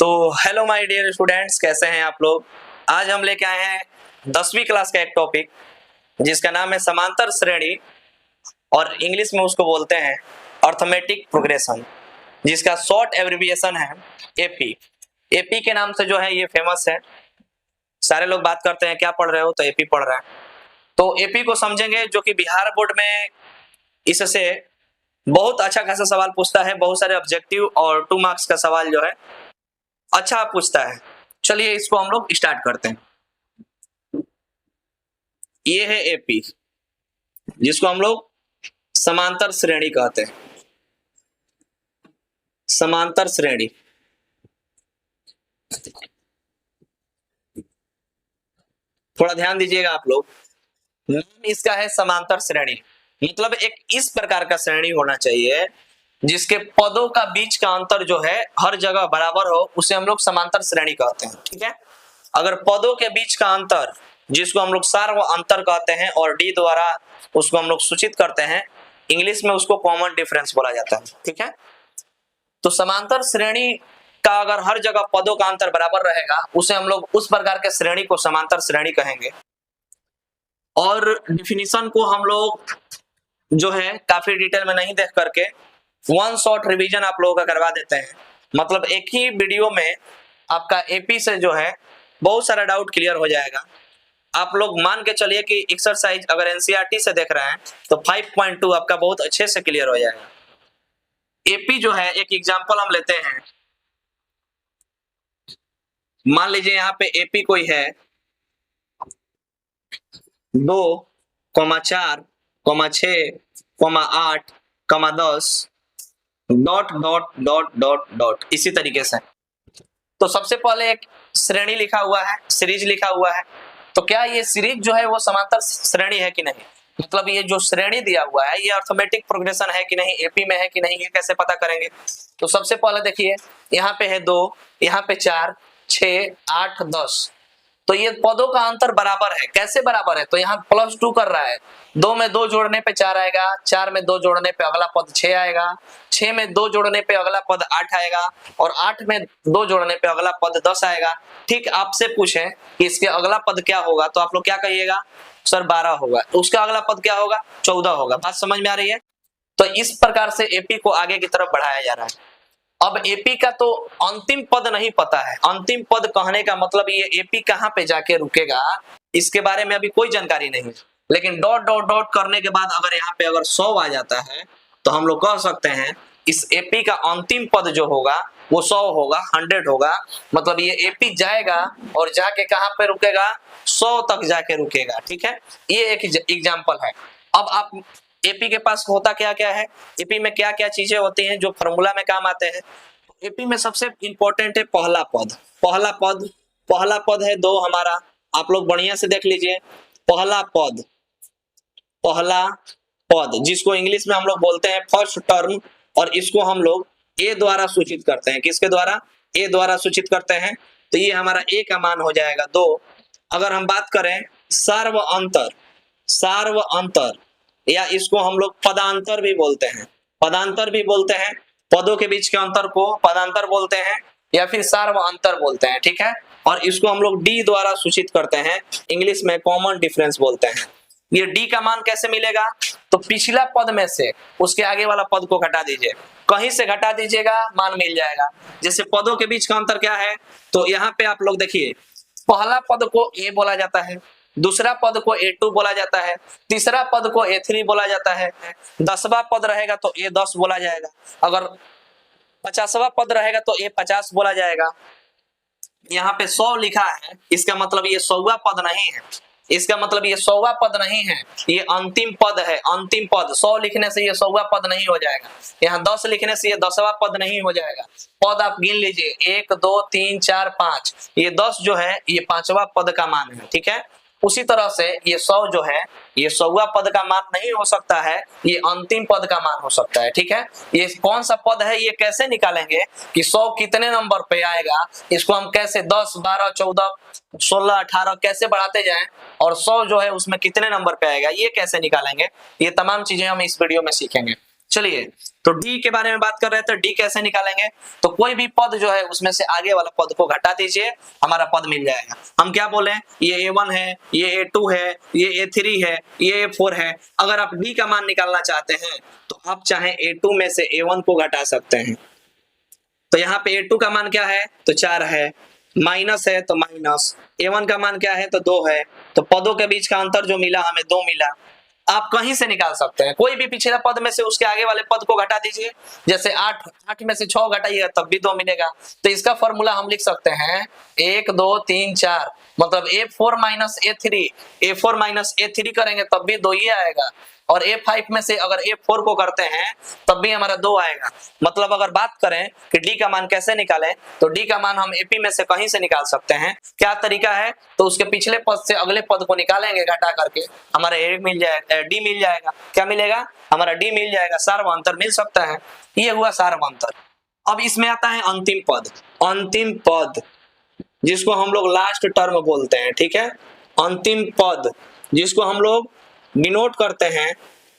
तो hello my dear students, कैसे हैं आप लोग। आज हम लेके आए हैं 10वीं क्लास का एक टॉपिक जिसका नाम है समांतर श्रेणी और इंग्लिश में उसको बोलते हैं अर्थमेटिक प्रोग्रेशन, जिसका शॉर्ट एब्रिविएशन है एपी। एपी के नाम से जो है ये फेमस है। सारे लोग बात करते हैं क्या पढ़ रहे हो, तो एपी पढ़ रहे हैं। तो एपी को समझेंगे जो कि बिहार बोर्ड में इससे बहुत अच्छा खासा सवाल पूछता है। बहुत सारे ऑब्जेक्टिव और 2 मार्क्स का सवाल जो है अच्छा पूछता है। चलिए इसको हम लोग स्टार्ट करते हैं। ये है एपी, जिसको हम लोग समांतर श्रेणी कहते हैं। समांतर श्रेणी, थोड़ा ध्यान दीजिएगा आप लोग। नाम इसका है समांतर श्रेणी, मतलब एक इस प्रकार का श्रेणी होना चाहिए जिसके पदों का बीच का अंतर जो है हर जगह बराबर हो, उसे हम लोग समांतर श्रेणी कहते हैं। ठीक है। अगर पदों के बीच का अंतर, जिसको हम लोग सार्व अंतर कहते हैं और डी द्वारा उसको हम लोग सूचित करते हैं, इंग्लिश में उसको कॉमन डिफरेंस बोला जाता है। ठीक है। तो समांतर श्रेणी का अगर हर जगह पदों का अंतर बराबर रहेगा, उसे हम लोग उस प्रकार के श्रेणी को समांतर श्रेणी कहेंगे। और डिफिनीशन को हम लोग जो है काफी डिटेल में नहीं देख करके वन शॉट रिवीजन आप लोगों का करवा देते हैं। मतलब एक ही वीडियो में आपका एपी से जो है बहुत सारा डाउट क्लियर हो जाएगा। आप लोग मान के चलिए कि एक्सरसाइज अगर एनसीईआरटी से देख रहे हैं तो 5.2 आपका बहुत अच्छे से क्लियर हो जाएगा। एपी जो है, एक एग्जांपल हम लेते हैं। मान लीजिए यहाँ पे एपी कोई है 2, 4, 6, 8, 10 dot dot dot dot dot इसी तरीके से। तो सबसे पहले एक श्रेणी लिखा हुआ है, सीरीज लिखा हुआ है। तो क्या ये सीरीज जो है वो समांतर श्रेणी है कि नहीं, मतलब ये जो श्रेणी दिया हुआ है ये अर्थमेटिक प्रोग्रेशन है कि नहीं, एपी में है कि नहीं, ये कैसे पता करेंगे। तो सबसे पहले देखिए, यहाँ पे है 2, यहाँ पे 4, 6, 8, 10। तो ये पदों का अंतर बराबर है। कैसे बराबर है, तो यहाँ +2 कर रहा है। 2 में 2 जोड़ने पे 4 आएगा, 4 में 2 जोड़ने पे अगला पद 6 आएगा, 6 में 2 जोड़ने पे अगला पद 8 आएगा और 8 में 2 जोड़ने पे अगला पद 10 आएगा। ठीक, आपसे पूछें कि इसके अगला पद क्या होगा, तो आप लोग क्या कहिएगा, सर 12 होगा। उसका अगला पद क्या होगा, 14 होगा। बात समझ में आ रही है। तो इस प्रकार से एपी को आगे की तरफ बढ़ाया जा रहा है। अब एपी का तो अंतिम पद नहीं पता है। अंतिम पद कहने का मतलब ये एपी कहां पे जाके रुकेगा, इसके बारे में अभी कोई जानकारी नहीं है। लेकिन डॉट डॉट डॉट करने के बाद अगर यहाँ पे अगर 100 आ जाता है तो हम लोग कह सकते हैं इस एपी का अंतिम पद जो होगा वो 100 होगा, 100 होगा। मतलब ये एपी जाएगा और जाके कहां पे रुकेगा, 100 तक जाके रुकेगा। ठीक है, ये एक एग्जाम्पल है। अब आप एपी के पास होता क्या क्या है, एपी में क्या क्या चीजें होती हैं जो फॉर्मूला में काम आते हैं। एपी में सबसे इंपॉर्टेंट है पहला पद। पहला पद है 2 हमारा। आप लोग बढ़िया से देख लीजिए, पहला पद जिसको इंग्लिश में हम लोग बोलते हैं फर्स्ट टर्म, और इसको हम लोग ए द्वारा सूचित करते हैं। किसके द्वारा, ए द्वारा सूचित करते हैं। तो ये हमारा ए का मान हो जाएगा 2। अगर हम बात करें सार्व अंतर या इसको हम लोग पदांतर भी बोलते हैं, पदों के बीच के अंतर को पदांतर बोलते हैं या फिर सार्व अंतर बोलते हैं। ठीक है, और इसको हम लोग डी द्वारा सूचित करते हैं, इंग्लिश में कॉमन डिफरेंस बोलते हैं। ये डी का मान कैसे मिलेगा, तो पिछला पद में से उसके आगे वाला पद को घटा दीजिए, कहीं से घटा दीजिएगा, मान मिल जाएगा। जैसे पदों के बीच का अंतर क्या है, तो यहाँ पे आप लोग देखिए, पहला पद को ए बोला जाता है, दूसरा पद को A2 बोला जाता है, तीसरा पद को A3 बोला जाता है, 10वां पद रहेगा तो A10 बोला जाएगा, अगर 50वां पद रहेगा तो A50 बोला जाएगा। यहाँ पे 100 लिखा है, इसका मतलब ये 100वां पद नहीं है, इसका मतलब ये 100वां पद नहीं है, ये अंतिम पद है। अंतिम पद 100 लिखने से ये 100वां पद नहीं हो जाएगा, यहाँ 10 लिखने से ये 10वां पद नहीं हो जाएगा। पद आप गिन लीजिए, 1 2 3 4 5, ये 10 जो है ये 5वां पद का मान है। ठीक है, उसी तरह से ये 100 जो है ये 100वां पद का मान नहीं हो सकता है, ये अंतिम पद का मान हो सकता है। ठीक है, ये कौन सा पद है, ये कैसे निकालेंगे कि 100 कितने नंबर पे आएगा, इसको हम कैसे 10 12 14 16 18 कैसे बढ़ाते जाएं और 100 जो है उसमें कितने नंबर पे आएगा, ये कैसे निकालेंगे, ये तमाम चीजें हम इस वीडियो में सीखेंगे। चलिए तो डी के बारे में बात कर रहे थे, डी कैसे निकालेंगे? तो कोई भी पद जो है उसमें से आगे वाला पद को घटा दीजिए, हमारा पद मिल जाएगा। हम क्या बोले, ये A1 है, ये A2 है, ये A3 है, ये A4 है। अगर आप डी का मान निकालना चाहते हैं तो आप चाहे A2 में से A1 को घटा सकते हैं। तो यहाँ पे A2 का मान क्या है? तो 4 है, माइनस है तो माइनस, A1 का मान क्या है? तो 2 है। तो पदों के बीच का अंतर जो मिला हमें 2 मिला। आप कहीं से निकाल सकते हैं, कोई भी पिछला पद में से उसके आगे वाले पद को घटा दीजिए। जैसे 8 में से 6 घटाइएगा तब भी 2 मिलेगा। तो इसका फॉर्मूला हम लिख सकते हैं 1 2 3 4, मतलब A4 minus A3, A4 minus A3 करेंगे तब भी 2 ही आएगा। और A5 में से अगर A4 को करते हैं तब भी हमारा 2 आएगा। मतलब अगर बात करें कि डी का मान कैसे निकालें, तो डी का मान हम AP में से कहीं से निकाल सकते हैं। क्या तरीका है? तो उसके पिछले पद से अगले पद को निकालेंगे घटा करके, हमारा A मिल जाएगा, डी मिल जाएगा। क्या मिलेगा? हमारा डी मिल जाएगा, सार्वंतर मिल सकता है। ये हुआ सार्वंतर। अब इसमें आता है अंतिम पद। अंतिम पद जिसको हम लोग लास्ट टर्म बोलते हैं, ठीक है। अंतिम पद जिसको हम लोग डिनोट करते हैं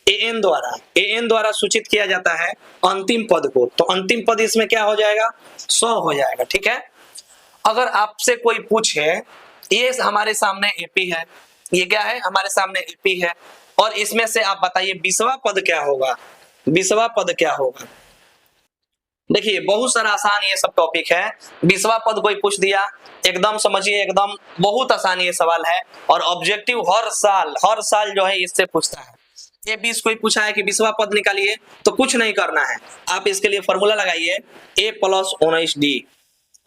an द्वारा सूचित किया जाता है अंतिम पद को। तो अंतिम पद इसमें क्या हो जाएगा? 100 हो जाएगा, ठीक है। अगर आपसे कोई पूछे, ये हमारे सामने AP है, ये क्या है? हमारे सामने AP है, और इसमें से आप बताइए 20वां पद क्या होगा? 20वां पद क्या होगा? देखिए बहुत सारा आसान ये सब टॉपिक है। 20वां पद कोई पूछ दिया, एकदम समझिए, एकदम बहुत आसान ये सवाल है। और ऑब्जेक्टिव हर साल जो है इससे पूछता है। ये 20 कोई पूछा है कि 20वां पद निकालिए, तो कुछ नहीं करना है, आप इसके लिए फॉर्मूला लगाइए A प्लस 19D।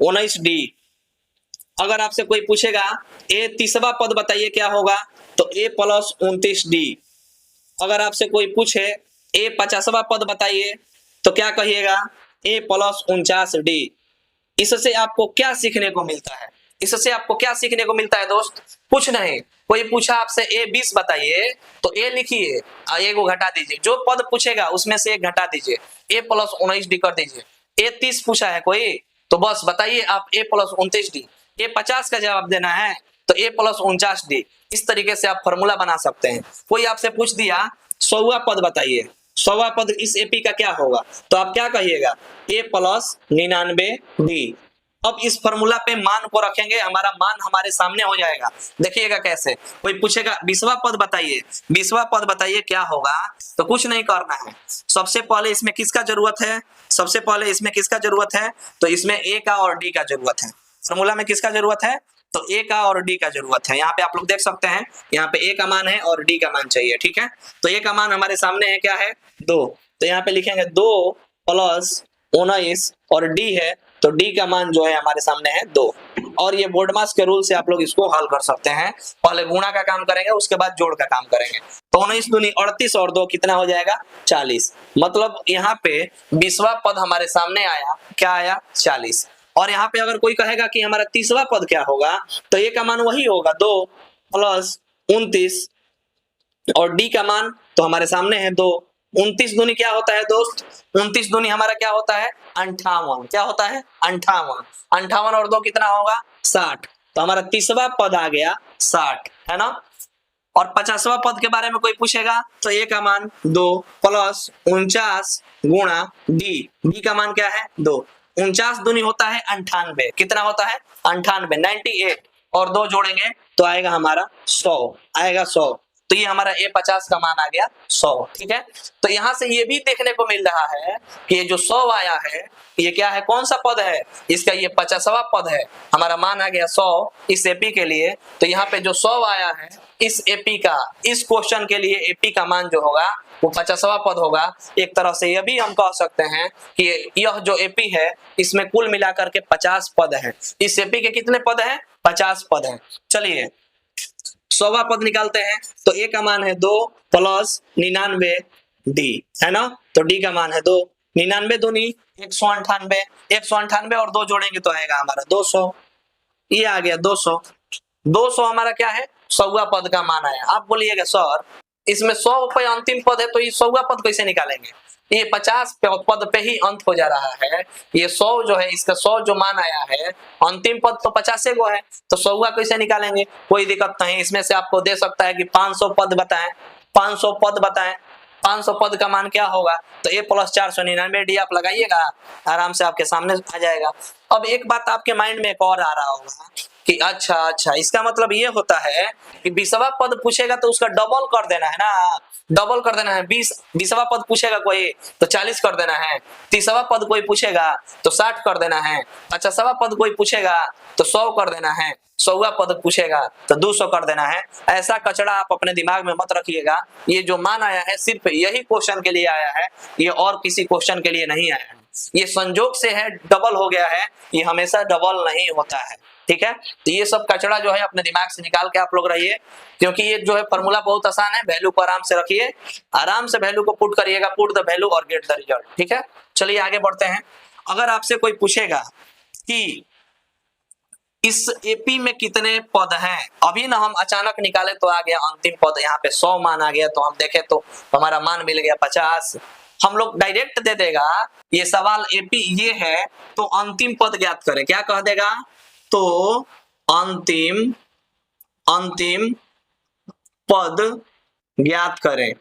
19D। अगर आपसे कोई पूछेगा A 30वां पद बताइए क्या होगा, तो A प्लस 29D। अगर आपसे कोई पूछे A 50वां पद बताइए तो क्या कहिएगा? A plus 49D। इससे आपको क्या सीखने को मिलता है? इससे आपको क्या सीखने को मिलता है दोस्त? कुछ नहीं। कोई पूछा आपसे A 20 बताइए तो A लिखिए, A को घटा दीजिए, जो पद पूछेगा उसमें से एक घटा दीजिए, A प्लस 19D कर दीजिए। A 30 पूछा है कोई, तो बस बताइए आप A प्लस 29D। A 50 का जवाब देना है तो A प्लस 49D। इस तरीके से आप फॉर्मूला बना सकते हैं। कोई आपसे पूछ दिया 100वां पद बताइए, 100वां पद इस AP का क्या होगा, तो आप क्या कहिएगा? A plus 99D। अब इस फॉर्मूला पे मान को रखेंगे, हमारा मान हमारे सामने हो जाएगा। देखिएगा कैसे। कोई पूछेगा 20वां पद बताइए, 20वां पद बताइए क्या होगा, तो कुछ नहीं करना है। सबसे पहले इसमें किसका जरूरत है? सबसे पहले इसमें किसका जरूरत है? तो इसमें A का और D का जरूरत है। फॉर्मूला में किसका जरूरत है? तो A का और D का जरूरत है। यहाँ पे आप लोग देख सकते हैं, यहाँ पे A का मान है और D का मान चाहिए, ठीक है। तो A का मान हमारे सामने है, क्या है? 2। तो यहाँ पे लिखेंगे 2 प्लस 19 और D है, तो D का मान जो है हमारे सामने है 2। और ये बोर्डमास के रूल से आप लोग इसको हल कर सकते हैं। पहले गुणा का काम करेंगे, उसके बाद जोड़ का काम करेंगे। तो 19 दूनी 38 और 2 कितना हो जाएगा? 40। मतलब यहाँ पे 20वां पद हमारे सामने आया, क्या आया? 40। और यहाँ पे अगर कोई कहेगा कि हमारा 30वां पद क्या होगा, तो ये का मान वही होगा 2 प्लस 29 और D का मान तो हमारे सामने है 2। 29 दूनी क्या होता है दोस्त? 29 दूनी हमारा क्या होता है? 58। क्या होता है? 58। 58 और 2 कितना होगा? 60। तो हमारा 30वां पद आ गया 60, है ना। और 50वां पद के बारे में कोई पूछेगा तो A का मान 2 प्लस 49 गुणा D का मान क्या है? 2। 49 दूनी होता है 98। कितना होता है? 98, 98 और 2 जोड़ेंगे तो आएगा हमारा 100, आएगा 100। तो ये हमारा A50 का मान आ गया 100, ठीक है। तो यहाँ से ये भी देखने को मिल रहा है कि ये जो 100 आया है ये क्या है? कौन सा पद है? इसका ये 50वां पद है। हमारा मान आ गया 100 इस AP के लिए। तो यहाँ पे जो 100 आया है इस AP का, इस क्वेश्चन के लिए AP का मान जो होगा वो 50वां पद होगा। एक तरह से यह भी हम कह सकते हैं कि यह जो AP है इसमें कुल मिलाकर के 50 पद है। इस AP के कितने पद है? 50 पद है। चलिए 100वां पद निकालते हैं। तो A का मान है 2 प्लस 99D, है ना। तो D का मान है 2। 99 दूनी 198, 198 और 2 जोड़ेंगे तो आएगा हमारा 200। ये आ गया 200। 200 हमारा क्या है? 100वां पद का मान आया। आप बोलिएगा सर इसमें 100 पे अंतिम पद है तो ये 100वां पद कैसे निकालेंगे? ये 50 पद पे ही अंत हो जा रहा है। ये 100 जो है, इसका 100 जो मान आया है, अंतिम पद तो 50 गो है, तो 100वां कैसे निकालेंगे? कोई दिक्कत नहीं। इसमें से आपको दे सकता है कि 500 पद बताएं, 500 पद बताएं। 500 पद का मान क्या होगा, तो a प्लस 499d आप लगाइएगा, आराम से आपके सामने आ जाएगा। अब एक बात आपके माइंड में एक और आ रहा होगा कि अच्छा इसका मतलब ये होता है कि 20वां पद पूछेगा तो उसका डबल कर देना है ना, डबल कर देना है। 20वां पद पूछेगा कोई तो 40 कर देना है, 30वां पद कोई पूछेगा तो 60 कर देना है, 50वां पद कोई पूछेगा तो 100 कर देना है, 100वां पद पूछेगा तो 200 कर देना है। ऐसा कचड़ा आप अपने दिमाग में मत रखिएगा। ये जो मान आया है सिर्फ यही क्वेश्चन के लिए आया है, ये और किसी क्वेश्चन के लिए नहीं आया है। ये संजोग से है, डबल हो गया है, ये हमेशा डबल नहीं होता है, ठीक है। तो ये सब कचड़ा जो है अपने दिमाग से निकाल के आप लोग रहिए, क्योंकि ये जो है फॉर्मूला बहुत आसान है। वैल्यू को आराम से रखिए, आराम से वैल्यू को पुट करिएगा, पुट द वैल्यू और गेट द रिजल्ट, ठीक है। चलिए आगे बढ़ते हैं। अगर आपसे कोई पूछेगा कि इस एपी में कितने पद हैं, अभी ना हम अचानक निकाले तो आ गया अंतिम पद, यहाँ पे 100 मान आ गया, तो हम देखे तो हमारा मान मिल गया 50। हम लोग डायरेक्ट दे देगा ये सवाल एपी ये है तो अंतिम पद ज्ञात करें, क्या कह देगा, तो अंतिम पद ज्ञात करें।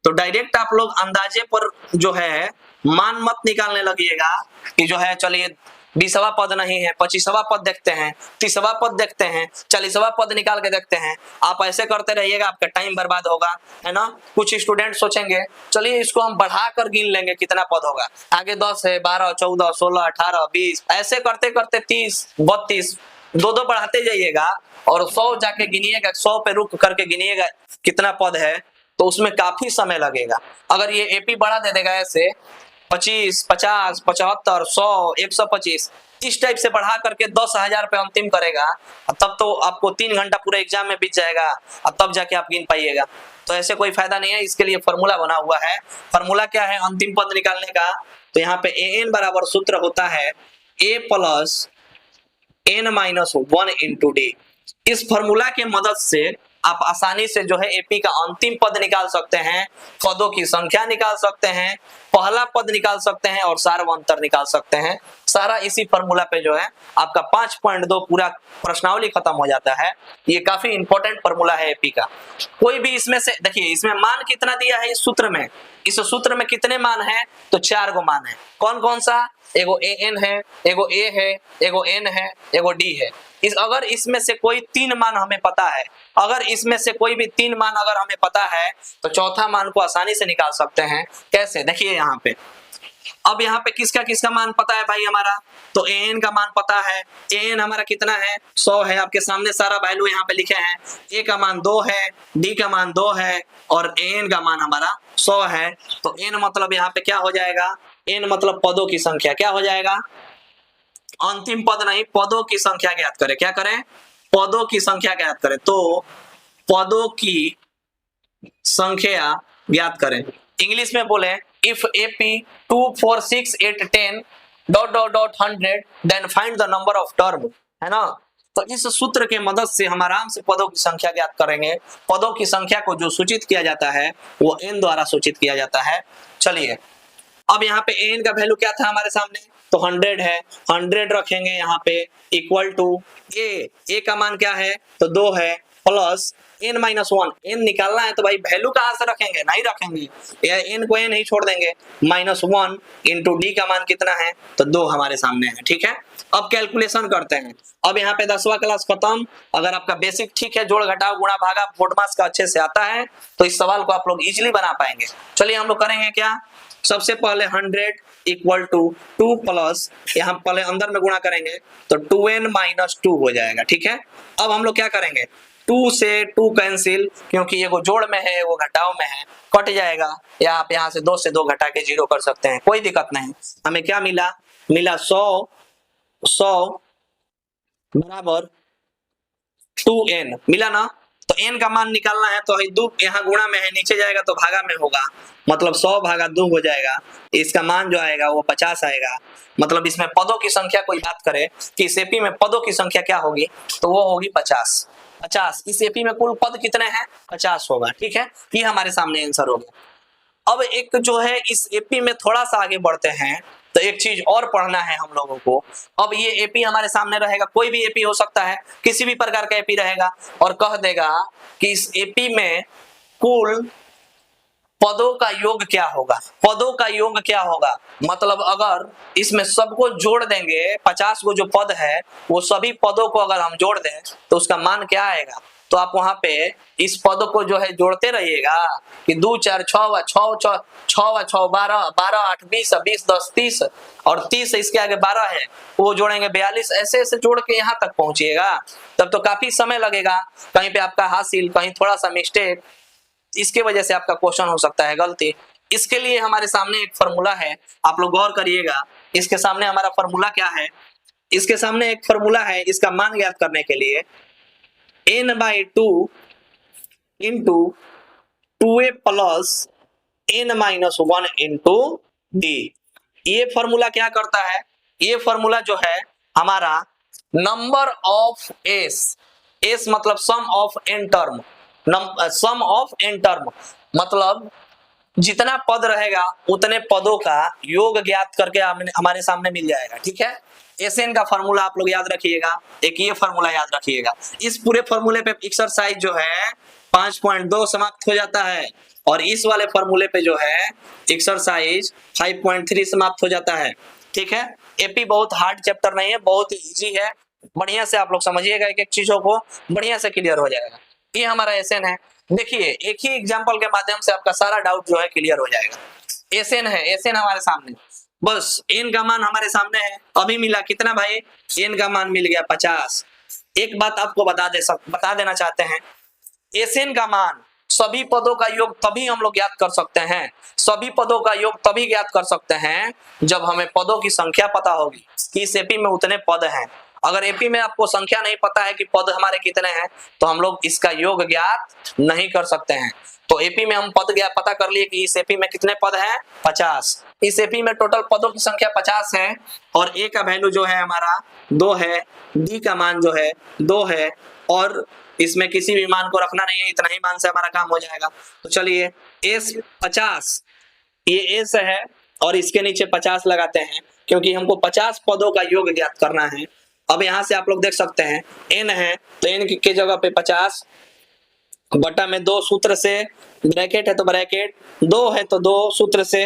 तो डायरेक्ट आप लोग अंदाजे पर जो है मान मत निकालने लगिएगा कि जो है चलिए 20वां पद नहीं है, 25वां पद देखते हैं, 30वां पद देखते हैं, 40वां पद निकाल के देखते हैं। आप ऐसे करते रहिएगा, आपका टाइम बर्बाद होगा, है ना। कुछ स्टूडेंट सोचेंगे चलिए इसको हम बढ़ाकर गिन लेंगे कितना पद होगा, आगे 10 है, 12, 14, 16, 18, 20, ऐसे करते करते 30, 32 दो बढ़ाते जाइएगा और 100 जाके गिनिएगा, 100 पे रुक करके गिनिएगा कितना पद है, तो उसमें काफी समय लगेगा। अगर ये एपी बढ़ा दे देगा ऐसे 25, 50, 75, 100, 125 इस टाइप से बढ़ा करके 10,000 पे अंतिम करेगा, तब तो आपको 3 घंटा पूरे एग्जाम में बीत जाएगा, अब तब जाके आप गिन पाइएगा। तो ऐसे कोई फायदा नहीं है, इसके लिए फॉर्मूला बना हुआ है। फॉर्मूला क्या है अंतिम पद निकालने का, तो यहाँ पे an बराबर सूत्र होता है a plus n minus 1 into D. इस फॉर्मूला के मदद से आप आसानी से जो है एपी का अंतिम पद निकाल सकते हैं, पदों की संख्या निकाल सकते हैं, पहला पद निकाल सकते हैं और सार्वंतर निकाल सकते हैं। सारा इसी फॉर्मूला पे जो है आपका 5.2 पूरा प्रश्नावली खत्म हो जाता है। ये काफी इंपॉर्टेंट फॉर्मूला है एपी का। कोई भी इसमें से देखिए, इसमें मान कितना दिया है इस सूत्र में, इस सूत्र में कितने मान है, तो 4 गो मान है। कौन कौन सा, एगो an है, एगो a है, एगो n है, एगो d है। अगर इसमें से कोई 3 मान हमें पता है, अगर इसमें से कोई भी 3 मान अगर हमें पता है तो चौथा मान को आसानी से निकाल सकते हैं। कैसे, देखिए यहाँ पे, अब यहाँ पे किसका किसका मान पता है भाई हमारा, तो an का मान पता है। an हमारा कितना है, 100 है, आपके सामने सारा वैल्यू यहाँ पे लिखे हैं। a का मान 2 है, d का मान 2 है और an का मान हमारा 100 है। तो n मतलब यहाँ पे क्या हो जाएगा, n मतलब पदों की संख्या, क्या हो जाएगा, अंतिम पद नहीं, पदों की संख्या ज्ञात करें। क्या करें, पदों की संख्या ज्ञात करें। तो पदों की संख्या ज्ञात करें। इंग्लिश में बोले if AP 2, 4, 6, 8, 10 ... 100 then find the number of term, है ना। तो इस सूत्र के मदद से हम आराम से पदों की संख्या ज्ञात करेंगे। पदों की संख्या को जो सूचित किया जाता है वो n द्वारा सूचित किया जाता है। चलिए अब यहाँ पे n का वैल्यू क्या था हमारे सामने, तो 100 है, 100 रखेंगे यहाँ पे इक्वल टू a का मान क्या है, तो 2 है, प्लस n माइनस 1, n निकालना है तो भाई वैल्यू कहाँ से रखेंगे, नहीं रखेंगे, n को n ही छोड़ देंगे, माइनस 1 इंटू डी का मान कितना है, तो 2 हमारे सामने है, ठीक है। अब कैलकुलेशन करते हैं। अब यहाँ पे 10वां क्लास खत्म। अगर आपका बेसिक ठीक है, जोड़ घटाव गुणा भागा बोर्डमास का अच्छे से आता है तो इस सवाल को आप लोग इजीली बना पाएंगे। चलिए हम लोग करेंगे क्या, सबसे पहले 100 इक्वल टू 2 प्लस, यहाँ पहले अंदर में गुणा करेंगे तो 2n माइनस 2 हो जाएगा, ठीक है। अब हम लोग क्या करेंगे, 2 से 2 कैंसिल, क्योंकि ये वो जोड़ में है वो घटाव में है, कट जाएगा, या आप यहाँ से 2 से 2 घटा के 0 कर सकते हैं, कोई दिक्कत नहीं। हमें क्या मिला, मिला 100 बराबर 2n मिला ना। तो n का मान निकालना है तो 2 यहाँ गुणा में है, नीचे जाएगा तो भागा में होगा, मतलब 100 भागा 2 हो जाएगा। इसका मान जो आएगा वो 50 आएगा। मतलब इसमें पदों की संख्या कोई बात करे कि इस एपी में पदों की संख्या क्या होगी, तो वो होगी 50। इस एपी में कुल पद कितने हैं, 50 होगा, ठीक है। ये हमारे सामने आंसर होगा। अब एक जो है इस एपी में थोड़ा सा आगे बढ़ते हैं तो एक चीज और पढ़ना है हम लोगों को। अब ये एपी हमारे सामने रहेगा, कोई भी एपी हो सकता है, किसी भी प्रकार का एपी रहेगा, और कह देगा कि इस एपी में कुल पदों का योग क्या होगा, पदों का योग क्या होगा, मतलब अगर इसमें सबको जोड़ देंगे, 50 को जो पद है वो सभी पदों को अगर हम जोड़ दें तो उसका मान क्या आएगा। तो आप वहां पे इस पद को जो है जोड़ते रहिएगा कि 2 4 6 व 6 6 12 12 8 20 20 10 30 और 30 इसके आगे 12 है, वो जोड़ेंगे 42, ऐसे ऐसे जोड़ के यहाँ तक पहुंचिएगा। तब तो काफी समय लगेगा, कहीं पे आपका हासिल, कहीं थोड़ा सा मिस्टेक, इसके वजह से आपका क्वेश्चन हो सकता है गलती। इसके लिए हमारे सामने एक फॉर्मूला है, आप लोग गौर करिएगा। इसके सामने हमारा फॉर्मूला क्या है, इसके सामने एक फॉर्मूला है, इसका मान ज्ञात करने के लिए n/2 into 2a plus n-1 into d। ये फॉर्मूला क्या करता है, ये फॉर्मूला जो है हमारा नंबर ऑफ एस, एस मतलब sum of n term, sum of n term मतलब जितना पद रहेगा उतने पदों का योग ज्ञात करके हमारे सामने मिल जाएगा। ठीक है, एसएन का फॉर्मूला आप लोग याद रखिएगा, एक ये फॉर्मूला याद रखिएगा। इस पूरे फॉर्मूले पे एक्सरसाइज जो है 5.2 समाप्त हो जाता है और इस वाले फॉर्मूले पे जो है एक्सरसाइज 5.3 समाप्त हो जाता है। ठीक है, एपी बहुत हार्ड चैप्टर नहीं है, बहुत इजी है, बढ़िया से आप लोग समझिएगा, एक एक चीजों को बढ़िया से क्लियर हो जाएगा। ये हमारा एसएन है, देखिए एक ही एग्जांपल के माध्यम से आपका सारा डाउट जो है क्लियर हो जाएगा। एसएन है, एसएन हमारे सामने, बस एन का मान हमारे सामने है, अभी मिला कितना भाई, एन का मान मिल गया 50। एक बात आपको बता देना चाहते हैं, एसएन का मान सभी पदों का योग तभी हम लोग ज्ञात कर सकते हैं, सभी पदों का योग तभी ज्ञात कर सकते हैं जब हमें पदों की संख्या पता होगी कि इस एपी में उतने पद हैं। अगर एपी में आपको संख्या नहीं पता है कि पद हमारे कितने हैं तो हम लोग इसका योग ज्ञात नहीं कर सकते हैं। तो एपी में हम पद ज्ञात पता कर लिए कि इस एपी में कितने पद हैं, 50। इस एपी में टोटल पदों की संख्या 50 है और ए का वैल्यू जो है हमारा 2 है, डी का मान जो है 2 है और इसमें किसी भी मान को रखना नहीं है, इतना ही मान से हमारा काम हो जाएगा। तो चलिए एस 50, ये एस है और इसके नीचे 50 लगाते हैं क्योंकि हमको 50 पदों का योग ज्ञात करना है। अब यहाँ से आप लोग देख सकते हैं n है तो n की जगह पे 50 बटा में 2 सूत्र से, ब्रैकेट है तो ब्रैकेट, 2 है तो 2 सूत्र से,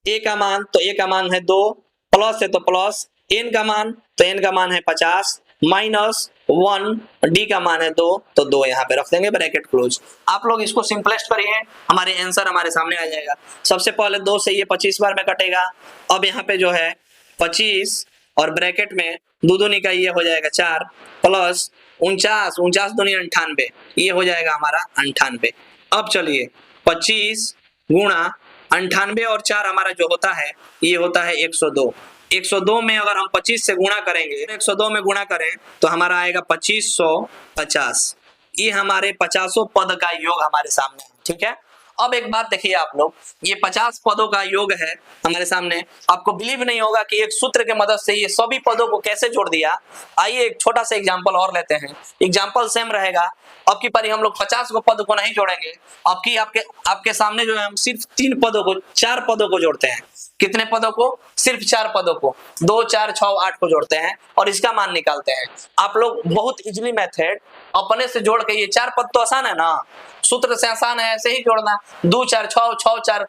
a का मान तो a का मान है 2, प्लस है तो प्लस, n का मान तो n का मान है 50 माइनस 1, d का मान है 2 तो 2 यहाँ पे रख देंगे, ब्रैकेट क्लोज। आप लोग इसको सिंपलेस्ट करिए, हमारे आंसर हमारे सामने आ जाएगा। सबसे पहले 2 से ये 25 बार में कटेगा, अब यहाँ पे जो है 25 और ब्रैकेट में 2 दूनी का ये हो जाएगा 4 प्लस 49, 49 दूनी 98, ये हो जाएगा हमारा 98। अब चलिए 25 गुणा 98 और 4 हमारा जो होता है ये होता है 102। 102 में अगर हम 25 से गुणा करेंगे, 102 में गुणा करें तो हमारा आएगा 2550। ये हमारे 50 पद का योग हमारे सामने है। ठीक है, अब एक बात देखिए आप लोग, ये 50 पदों का योग है हमारे सामने, आपको बिलीव नहीं होगा कि एक सूत्र के मदद से ये सभी पदों को कैसे जोड़ दिया। आइए एक छोटा सा एग्जांपल और लेते हैं, एग्जांपल सेम रहेगा। अब की बारी हम लोग 50 को पद को नहीं जोड़ेंगे, अब की आपके सामने जो है हम सिर्फ 3 पदों को, 4 पदों को जोड़ते हैं। कितने पदों को, सिर्फ 4 पदों को, 2 4 6 8 को जोड़ते हैं और इसका मान निकालते हैं। आप लोग बहुत इजीली मेथड अपने से जोड़ के, ये 4 पद तो आसान है ना, सूत्र से आसान है, ऐसे ही जोड़ना, 2 4 6 6 4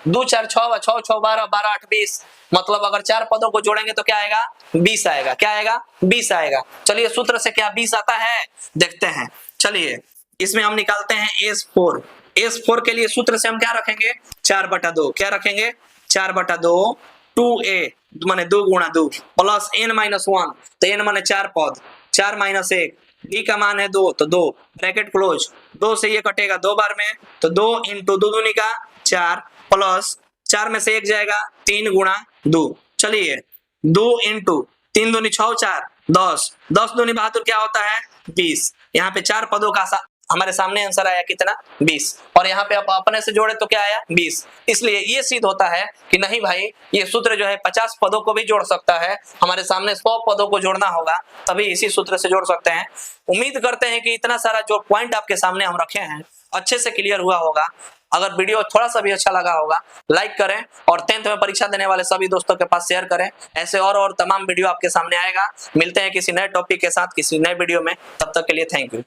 2 4 6 6 6 12 12 8 20, मतलब अगर 4 पदों को जोड़ेंगे तो क्या आएगा, 20 आएगा। क्या आएगा, 20 आएगा। चलिए सूत्र से क्या 20 आता है देखते हैं। चलिए इसमें हम निकालते हैं S4। S4 के लिए सूत्र से हम क्या रखेंगे, 4/2, क्या रखेंगे 4/2, 2a माने 2 गुणा 2 प्लस n-1, तो n माने 4 पद, 4 माइनस 1, d का मान है 2 तो 2, ब्रैकेट क्लोज, 2 से ये कटेगा 2 बार में तो 2 इंटू 2 दूनी का 4 प्लस 4 में से 1 जाएगा 3 गुणा 2। चलिए 2 इंटू 3 दूनी 6 4 10, 10 दूनी बहादुर क्या होता है 20। यहाँ पे 4 पदों का हमारे सामने आंसर आया कितना 20, और यहाँ पे आप अपने से जोड़े तो क्या आया 20। इसलिए ये सिद्ध होता है कि नहीं भाई, ये सूत्र जो है 50 पदों को भी जोड़ सकता है, हमारे सामने 100 पदों को जोड़ना होगा तभी इसी सूत्र से जोड़ सकते हैं। उम्मीद करते हैं कि इतना सारा जो पॉइंट आपके सामने हम रखे हैं अच्छे से क्लियर हुआ होगा। अगर वीडियो थोड़ा सा भी अच्छा लगा होगा लाइक करें और 10th में परीक्षा देने वाले सभी दोस्तों के पास शेयर करें। ऐसे और तमाम वीडियो आपके सामने आएगा। मिलते हैं किसी नए टॉपिक के साथ किसी नए वीडियो में, तब तक के लिए थैंक यू।